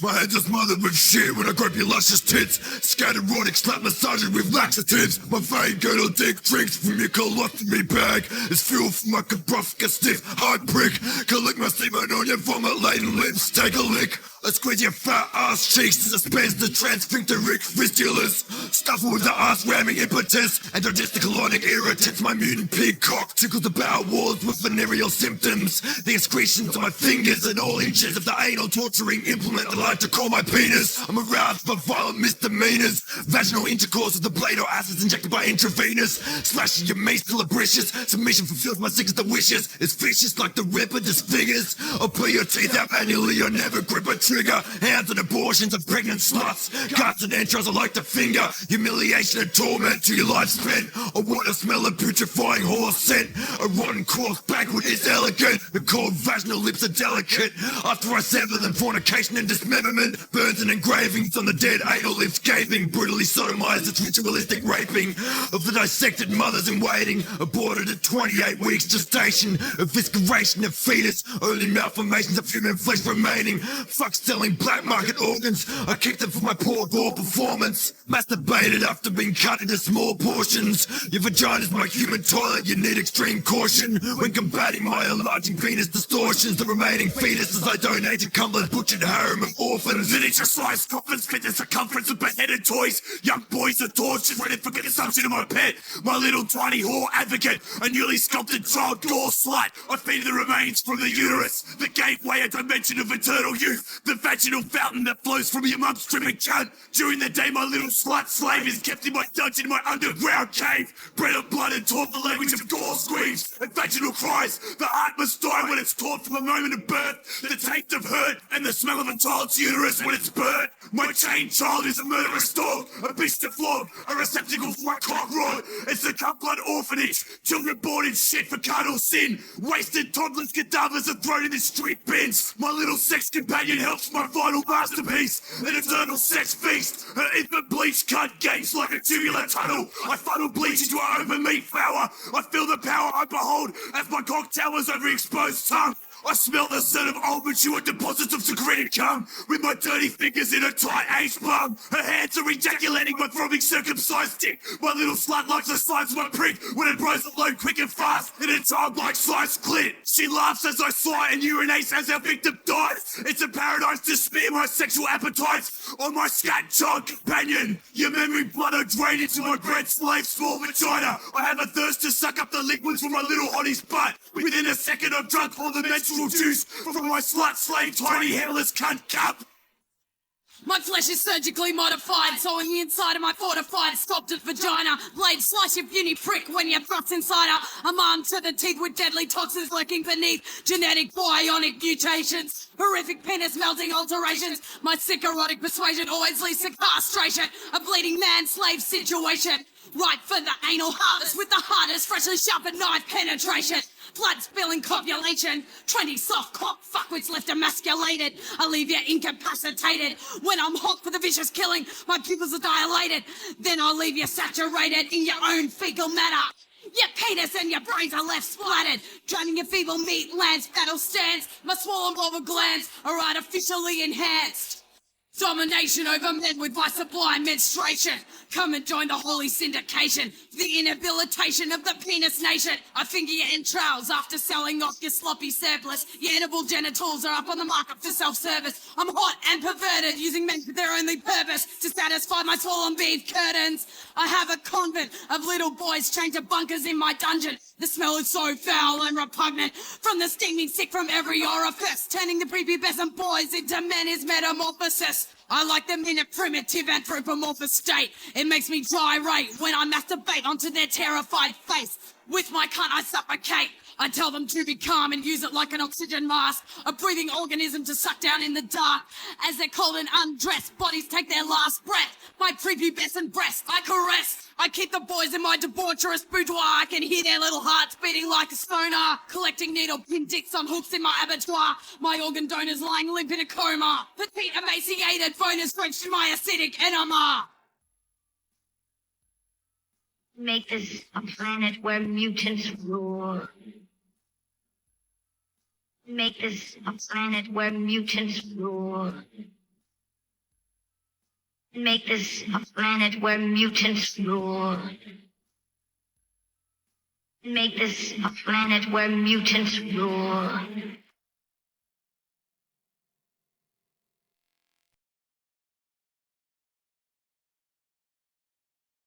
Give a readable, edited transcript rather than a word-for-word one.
My head's just smothered with shit when I grab your luscious tits. Scatterodic slap massaging with laxatives. My vein girdle dick drinks from your colostomy bag. It's fuel for my cabrofka stiff hard prick. Collect my semen on your vomit laden lips. Take a lick. I squeeze your fat ass cheeks to dispense the transfincteric fistulas. Stuffle with the ass ramming impetus. And digesticolonic irritants. My mutant pig cock tickles the bowel walls with venereal symptoms. The excretions of my fingers and all inches of the anal torturing implement I like to call my penis. I'm aroused by violent misdemeanors. Vaginal intercourse with the blade or acids injected by intravenous. Slashing your meat still abricious. Submission fulfills my sickest of wishes. It's vicious like the ripper disfigures. I'll pull your teeth out annually or never grip a trigger. Hands and abortions of pregnant sluts. Guts and entrails I like to finger. Humiliation and torment to your life spent. I want to smell a putrefying horse scent. A rotten corpse backward is elegant. The cold vaginal lips are delicate. After I sever them, fornication and dismemberment. Burns and engravings on the dead anal lips gaping. Brutally sodomized, it's ritualistic raping of the dissected mothers in waiting. Aborted at 28 weeks gestation. Evisceration of fetus. Only malformations of human flesh remaining. Fuck selling black market organs. I kicked them for my poor gore performance. Masturbated after being cut into small portions. Your vagina's my human toilet. You need extreme caution when combating my enlarging penis distortions. The remaining fetuses I donate to Cumberland's butchered harem of orphans. Miniature-sized coffins fit the circumference of beheaded toys. Young boys are tortured, ready for consumption of my pet. My little tiny whore advocate, a newly sculpted child gore slut. I feed the remains from the uterus, the gateway, a dimension of eternal youth, the vaginal fountain that flows from your mum's tripping cunt. During the day, my little slut slave is kept in my dungeon, in my underground cave. Bred of blood and taught the language of gore screams and vaginal cries. The heart must die when it's taught from the moment of birth. The taste of hurt and the smell of a child's uterus when it's burnt. My chained child is a murderous dog, a bitch to flog, a receptacle for my cock rod. It's the cunt blood orphanage. Children born in shit for carnal sin. Wasted toddlers' cadavers are thrown in the street bins. My little sex companion helps my final masterpiece. An eternal sex feast. Her infant bleach cunt gates like a tubular tunnel. I funnel bleach into her open meat flour. I feel the power I behold as my cock towers over exposed tongue. I smell the scent of old mature deposits of secreted cum with my dirty fingers in a tight H bum. Her hands are ejaculating my throbbing circumcised dick. My little slut likes the size of my prick when it blows alone quick and fast in a childlike sliced clit. She laughs as I sigh and urinates as our victim dies. It's a paradise to smear my sexual appetites on my scat child companion. Your memory blood are drained into my bred slave small vagina. I have a thirst to suck up the liquids from my little hottie's butt. Within a second I've drunk all the menstrual juice from my slut slave tiny hairless cunt cup. My flesh is surgically modified, so on the inside of my fortified sculpted vagina, blade slice your puny prick when you thrust inside her. I'm armed to the teeth with deadly toxins lurking beneath genetic bionic mutations. Horrific penis melting alterations. My sick erotic persuasion always leads to castration. A bleeding man-slave situation. Right for the anal harvest with the hardest, freshly sharpened knife penetration. Blood spilling copulation. Trendy soft cock fuckwits left emasculated. I leave you incapacitated. When I'm hot for the vicious killing, my pupils are dilated. Then I'll leave you saturated in your own fecal matter. Your penis and your brains are left splattered. Drowning your feeble meat lands battle stands. My swollen blubber glands are artificially enhanced. Domination over men with my sublime menstruation. Come and join the holy syndication. The inhabilitation of the penis nation. I finger your entrails after selling off your sloppy surplus. Your edible genitals are up on the market for self-service. I'm hot and perverted, using men for their only purpose, to satisfy my swollen beef curtains. I have a convent of little boys chained to bunkers in my dungeon. The smell is so foul and repugnant, from the steaming sick from every orifice, turning the prepubescent boys into men is metamorphosis. I like them in a primitive anthropomorphous state. It makes me gyrate when I masturbate onto their terrified face. With my cunt I suffocate. I tell them to be calm and use it like an oxygen mask, a breathing organism to suck down in the dark. As they're cold and undressed, bodies take their last breath. My prepubescent breast I caress. I keep the boys in my debaucherous boudoir. I can hear their little hearts beating like a sonar. Collecting needle pin dicks on hooks in my abattoir. My organ donors lying limp in a coma. Petite emaciated boners drenched in my acidic enema. Make this a planet where mutants rule. Make this a planet where mutants rule. Make this a planet where mutants rule. Make this a planet where mutants rule.